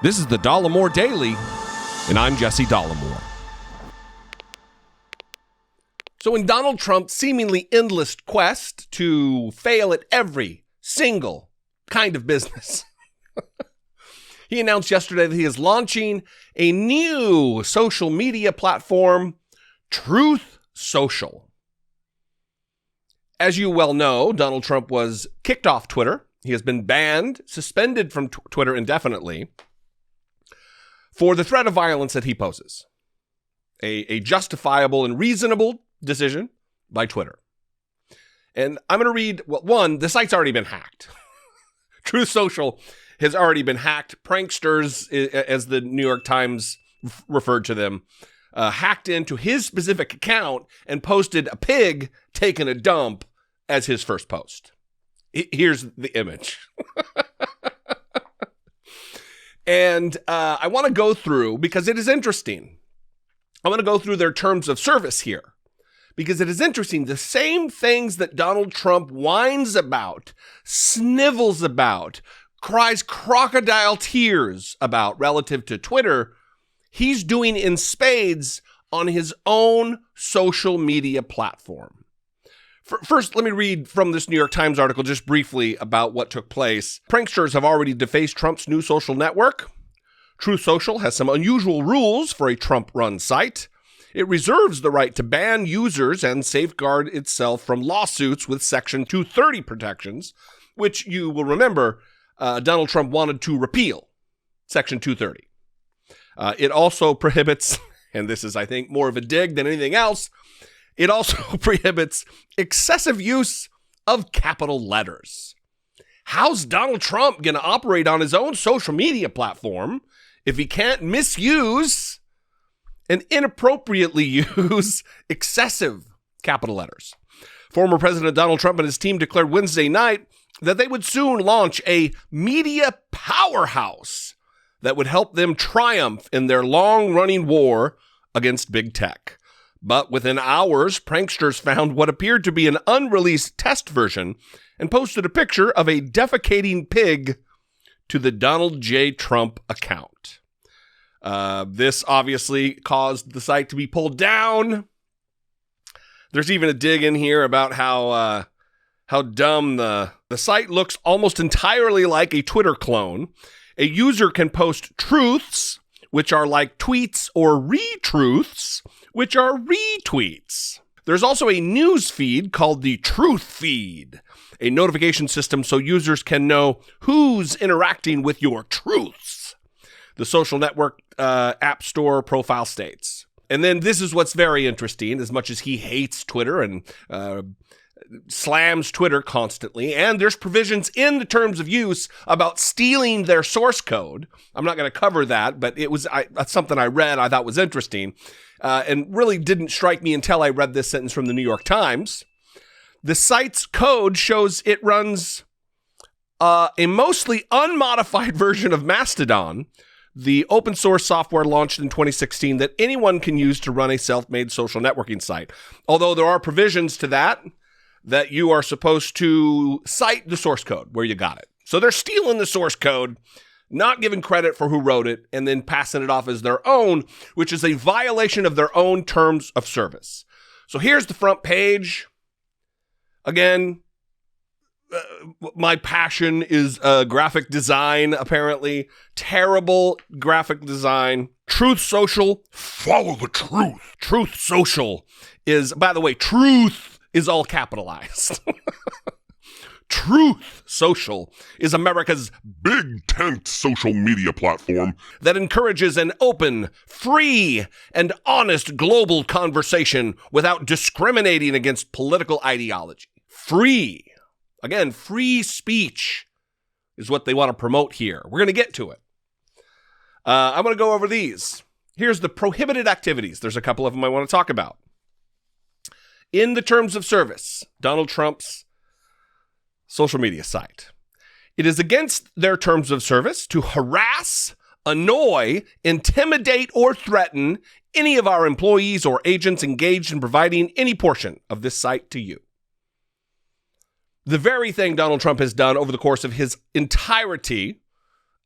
This is the Dollemore Daily, and I'm Jesse Dollemore. So in Donald Trump's seemingly endless quest to fail at every single kind of business, he announced yesterday that he is launching a new social media platform, Truth Social. As you well know, Donald Trump was kicked off Twitter. He has been banned, suspended from Twitter indefinitely for the threat of violence that he poses. A justifiable and reasonable decision by Twitter. And I'm going to read, well, one, the site's already been hacked. Truth Social has already been hacked. Pranksters, as the New York Times referred to them, hacked into his specific account and posted a pig taking a dump as his first post. Here's the image. And I want to go through, because it is interesting. I want to go through their terms of service here, because it is interesting. The same things that Donald Trump whines about, snivels about, cries crocodile tears about relative to Twitter, he's doing in spades on his own social media platform. First, let me read from this New York Times article just briefly about what took place. Pranksters have already defaced Trump's new social network. Truth Social has some unusual rules for a Trump-run site. It reserves the right to ban users and safeguard itself from lawsuits with Section 230 protections, which you will remember Donald Trump wanted to repeal Section 230. It also prohibits, and this is, I think, more of a dig than anything else, it also prohibits excessive use of capital letters. How's Donald Trump going to operate on his own social media platform if he can't misuse and inappropriately use excessive capital letters? Former President Donald Trump and his team declared Wednesday night that they would soon launch a media powerhouse that would help them triumph in their long-running war against big tech. But within hours, pranksters found what appeared to be an unreleased test version and posted a picture of a defecating pig to the Donald J. Trump account. This obviously caused the site to be pulled down. There's even a dig in here about how dumb the site looks almost entirely like a Twitter clone. A user can post truths, which are like tweets, or retruths, which are retweets. There's also a news feed called the Truth Feed, a notification system so users can know who's interacting with your truths. The social network app store profile states. And then this is what's very interesting, as much as he hates Twitter and slams Twitter constantly, and there's provisions in the terms of use about stealing their source code. I'm not going to cover that, but that's something I read I thought was interesting, and really didn't strike me until I read this sentence from the New York Times. The site's code shows it runs a mostly unmodified version of Mastodon, the open source software launched in 2016 that anyone can use to run a self-made social networking site. Although there are provisions to that you are supposed to cite the source code where you got it. So they're stealing the source code, not giving credit for who wrote it, and then passing it off as their own, which is a violation of their own terms of service. So here's the front page. Again, my passion is graphic design, apparently. Terrible graphic design. Truth Social, follow the truth. Truth Social is, by the way, truth is all capitalized. Truth Social is America's big tent social media platform that encourages an open, free, and honest global conversation without discriminating against political ideology. Free. Again, free speech is what they want to promote here. We're going to get to it. I'm going to go over these. Here's the prohibited activities. There's a couple of them I want to talk about. In the terms of service, Donald Trump's social media site. It is against their terms of service to harass, annoy, intimidate, or threaten any of our employees or agents engaged in providing any portion of this site to you. The very thing Donald Trump has done over the course of his entirety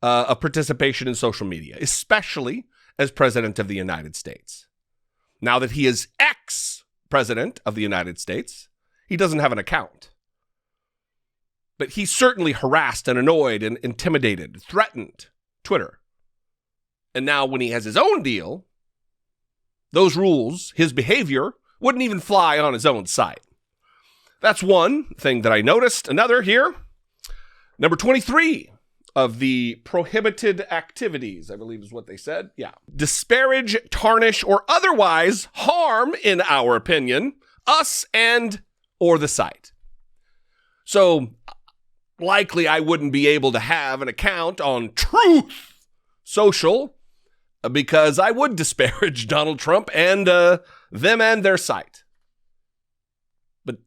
of participation in social media, especially as president of the United States. Now that he is ex-president of the United States, he doesn't have an account. But he certainly harassed and annoyed and intimidated, threatened Twitter. And now when he has his own deal, those rules, his behavior, wouldn't even fly on his own site. That's one thing that I noticed. Another here, number 23 of the prohibited activities, I believe is what they said. Yeah. Disparage, tarnish, or otherwise harm, in our opinion, us and or the site. So likely I wouldn't be able to have an account on Truth Social because I would disparage Donald Trump and them and their site. But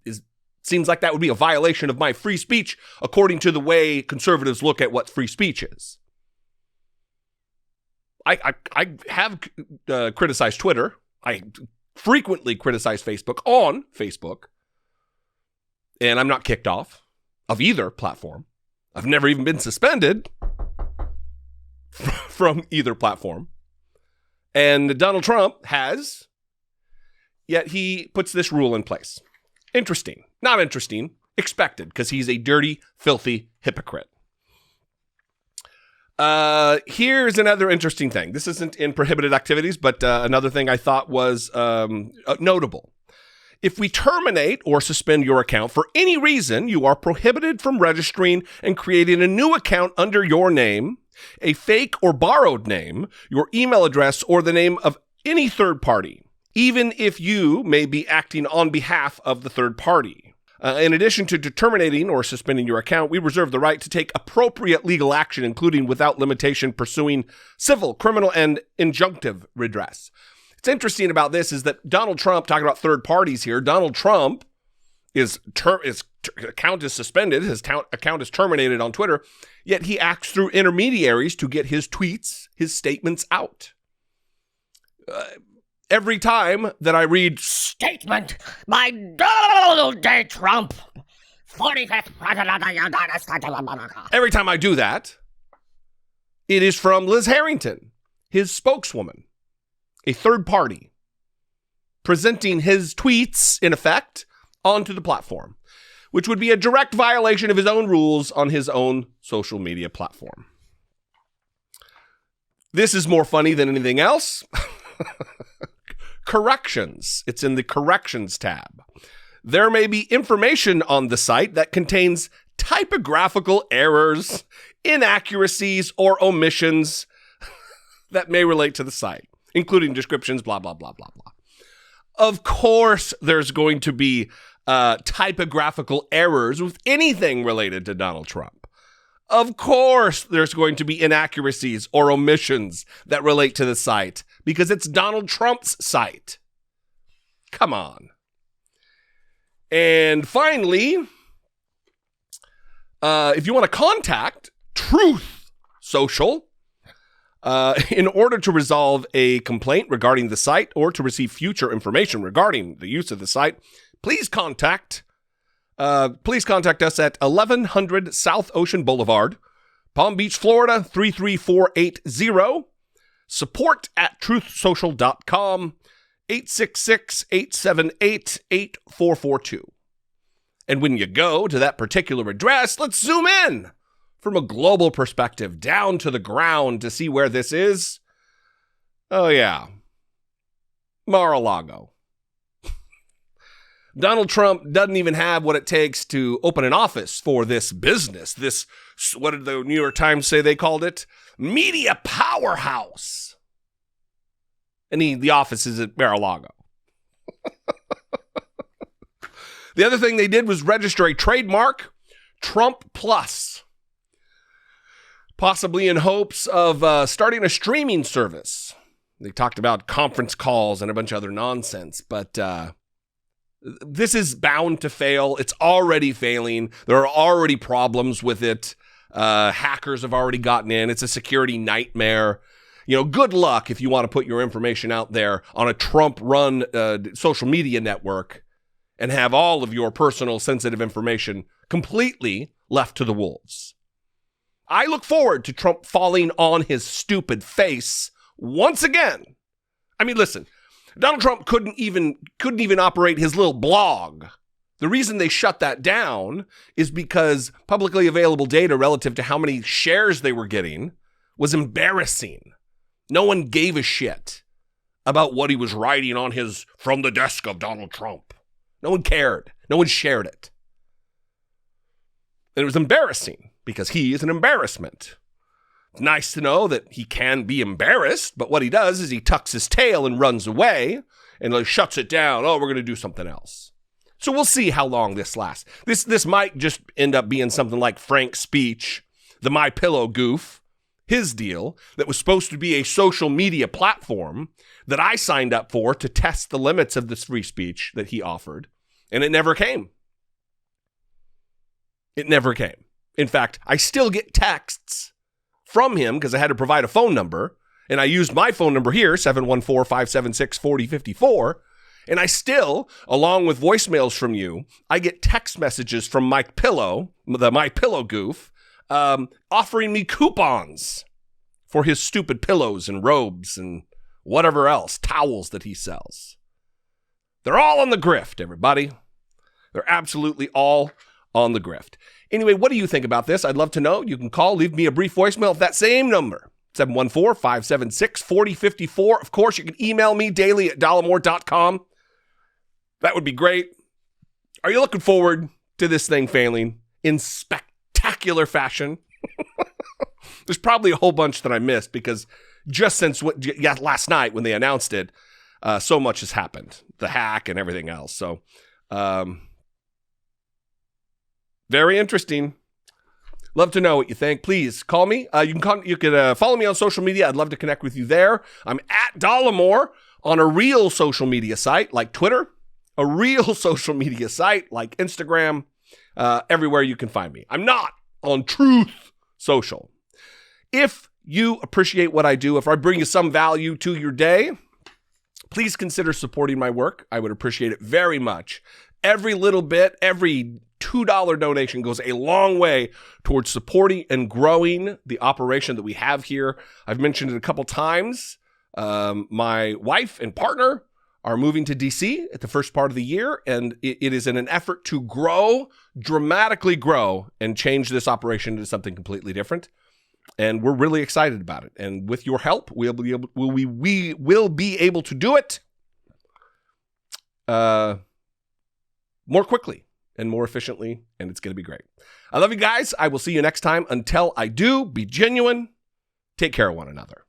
seems like that would be a violation of my free speech, according to the way conservatives look at what free speech is. I have criticized Twitter. I frequently criticize Facebook on Facebook. And I'm not kicked off of either platform. I've never even been suspended from either platform. And Donald Trump has, yet he puts this rule in place. Interesting. Not interesting. Expected, because he's a dirty, filthy hypocrite. Here's another interesting thing. This isn't in prohibited activities, but another thing I thought was notable. If we terminate or suspend your account for any reason, you are prohibited from registering and creating a new account under your name, a fake or borrowed name, your email address, or the name of any third party, even if you may be acting on behalf of the third party. In addition to terminating or suspending your account, we reserve the right to take appropriate legal action, including without limitation pursuing civil, criminal, and injunctive redress. What's interesting about this is that Donald Trump, talking about third parties here, Donald Trump, his account is suspended, his account is terminated on Twitter, yet he acts through intermediaries to get his tweets, his statements out. Every time that I read statement by Donald J. Trump, 45th President of the United States of America. Every time I do that, it is from Liz Harrington, his spokeswoman, a third party, presenting his tweets, in effect, onto the platform, which would be a direct violation of his own rules on his own social media platform. This is more funny than anything else. Corrections. It's in the corrections tab. There may be information on the site that contains typographical errors, inaccuracies, or omissions that may relate to the site, including descriptions, blah, blah, blah, blah, blah. Of course, there's going to be typographical errors with anything related to Donald Trump. Of course, there's going to be inaccuracies or omissions that relate to the site because it's Donald Trump's site. Come on. And finally, if you want to contact Truth Social, in order to resolve a complaint regarding the site or to receive future information regarding the use of the site, please contact us at 1100 South Ocean Boulevard, Palm Beach, Florida, 33480. Support at truthsocial.com, 866-878-8442. And when you go to that particular address, let's zoom in from a global perspective down to the ground to see where this is. Oh, yeah. Mar-a-Lago. Donald Trump doesn't even have what it takes to open an office for this business. This, what did the New York Times say they called it? Media powerhouse. And the office is at Mar-a-Lago. The other thing they did was register a trademark, Trump Plus, possibly in hopes of starting a streaming service. They talked about conference calls and a bunch of other nonsense, but this is bound to fail. It's already failing. There are already problems with it. Hackers have already gotten in. It's a security nightmare. You know, good luck if you want to put your information out there on a Trump-run social media network and have all of your personal sensitive information completely left to the wolves. I look forward to Trump falling on his stupid face once again. I mean, listen, Donald Trump couldn't even operate his little blog. The reason they shut that down is because publicly available data relative to how many shares they were getting was embarrassing. No one gave a shit about what he was writing on his From the Desk of Donald Trump. No one cared. No one shared it. And it was embarrassing because he is an embarrassment. It's nice to know that he can be embarrassed, but what he does is he tucks his tail and runs away and like shuts it down. Oh, we're going to do something else. So we'll see how long this lasts. This might just end up being something like Frank's speech, the My Pillow goof, his deal that was supposed to be a social media platform that I signed up for to test the limits of this free speech that he offered, and it never came. It never came. In fact, I still get texts from him because I had to provide a phone number, and I used my phone number here, 714-576-4054, and I still, along with voicemails from you, I get text messages from Mike Pillow, the My Pillow goof, offering me coupons for his stupid pillows and robes and whatever else, towels that he sells. They're all on the grift, everybody. They're absolutely all on the grift. Anyway, what do you think about this? I'd love to know. You can call, leave me a brief voicemail of that same number, 714-576-4054. Of course, you can email me daily at dollemore.com. That would be great. Are you looking forward to this thing failing in spectacular fashion? There's probably a whole bunch that I missed because just since last night when they announced it, so much has happened. The hack and everything else. So, very interesting. Love to know what you think. Please call me. You can follow me on social media. I'd love to connect with you there. I'm at Dollemore on a real social media site like Twitter, a real social media site like Instagram, everywhere you can find me. I'm not on Truth Social. If you appreciate what I do, if I bring you some value to your day, please consider supporting my work. I would appreciate it very much. Every little bit, every $2 donation goes a long way towards supporting and growing the operation that we have here. I've mentioned it a couple times. My wife and partner are moving to DC at the first part of the year, and it is in an effort to grow, dramatically grow, and change this operation into something completely different. And we're really excited about it. And with your help, we will be able to do it more quickly and more efficiently, and it's going to be great. I love you guys. I will see you next time. Until I do, be genuine. Take care of one another.